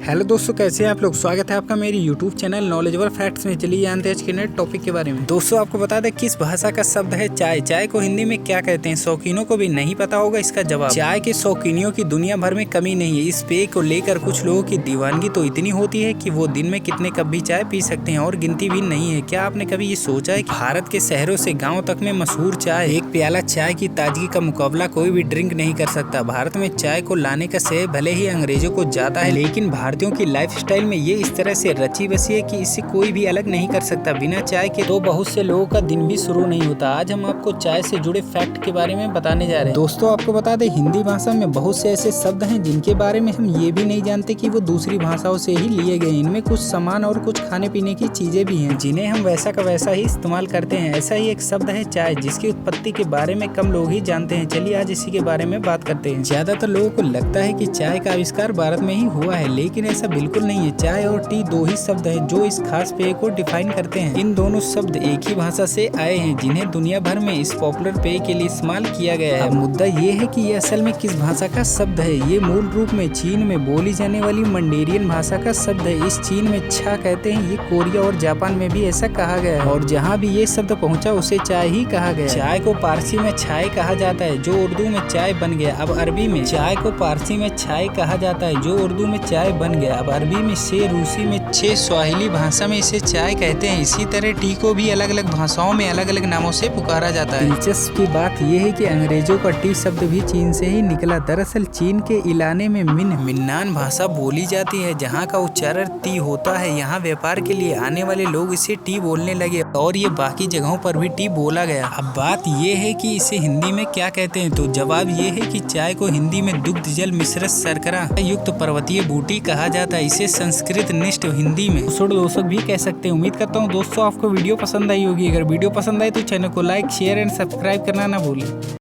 Hello दोस्तों, कैसे हैं आप लोग। स्वागत है आपका मेरी यूट्यूब चैनल नॉलेजेबल फैक्ट्स में। चलिए जानते हैं आज के नए टॉपिक के बारे में। दोस्तों आपको बता दें किस भाषा का शब्द है चाय। चाय को हिंदी में क्या कहते हैं, शौकीनों को भी नहीं पता होगा इसका जवाब। चाय के शौकीनियों की दुनिया भर में कमी नहीं है। इस पेय को लेकर कुछ लोगों की दीवानगी तो इतनी होती है कि वो दिन में कितने कप भी चाय पी सकते हैं और गिनती भी नहीं है। क्या आपने कभी ये सोचा है कि भारत के शहरों से गाँव तक में मशहूर चाय, एक प्याला चाय की ताजगी का मुकाबला कोई भी ड्रिंक नहीं कर सकता। भारत में चाय को लाने का श्रेय भले ही अंग्रेजों को जाता है, लेकिन भारतीयों की लाइफस्टाइल में ये इस तरह से रची बसी है कि इससे कोई भी अलग नहीं कर सकता। बिना चाय के तो बहुत से लोगों का दिन भी शुरू नहीं होता। आज हम आपको चाय से जुड़े फैक्ट के बारे में बताने जा रहे हैं। दोस्तों आपको बता दें हिंदी भाषा में बहुत से ऐसे शब्द हैं जिनके बारे में हम ये भी नहीं जानते कि वो दूसरी भाषाओं से ही लिए गए। इनमें कुछ सामान और कुछ खाने पीने की चीजें भी हैं जिन्हें हम वैसा का वैसा ही इस्तेमाल करते हैं। ऐसा ही एक शब्द है चाय, जिसकी उत्पत्ति के बारे में कम लोग ही जानते हैं। चलिए आज इसी के बारे में बात करते हैं। ज्यादातर लोगों को लगता है कि चाय का आविष्कार भारत में ही हुआ है, लेकिन ऐसा बिल्कुल नहीं है। चाय और टी दो ही शब्द हैं जो इस खास पेय को डिफाइन करते हैं। इन दोनों शब्द एक ही भाषा से आए हैं जिन्हें दुनिया भर में इस पॉपुलर पेय के लिए इस्तेमाल किया गया है। अब मुद्दा ये है कि ये असल में किस भाषा का शब्द है। ये मूल रूप में चीन में बोली जाने वाली मंडेरियन भाषा का शब्द है। इस चीन में छा कहते हैं। ये कोरिया और जापान में भी ऐसा कहा गया है और जहाँ भी ये शब्द पहुँचा उसे चाय ही कहा गया। चाय को पारसी में छाय कहा जाता है जो उर्दू में चाय बन गया। अब अरबी में चाय को पारसी में छाय कहा जाता है जो उर्दू में चाय बन गया। अब अरबी में से, रूसी में छे, स्वाहिली भाषा में इसे चाय कहते हैं। इसी तरह टी को भी अलग अलग भाषाओं में अलग अलग नामों से पुकारा जाता है। दिलचस्प की बात यह है कि अंग्रेजों का टी शब्द भी चीन से ही निकला। दरअसल चीन के इलाके में मिन्नान भाषा बोली जाती है जहाँ का उच्चारण ती होता है। यहाँ व्यापार के लिए आने वाले लोग इसे टी बोलने लगे और ये बाकी जगहों पर भी टी बोला गया। अब बात ये है कि इसे हिंदी में क्या कहते हैं, तो जवाब ये है कि चाय को हिंदी में दुग्ध जल मिश्रित शर्करा युक्त पर्वतीय बूटी कहा जाता है। इसे संस्कृत निष्ठ हिंदी में दोषक भी कह सकते हैं। उम्मीद करता हूँ दोस्तों आपको वीडियो पसंद आई होगी। अगर वीडियो पसंद आए तो चैनल को लाइक, शेयर एंड सब्सक्राइब करना ना भूलें।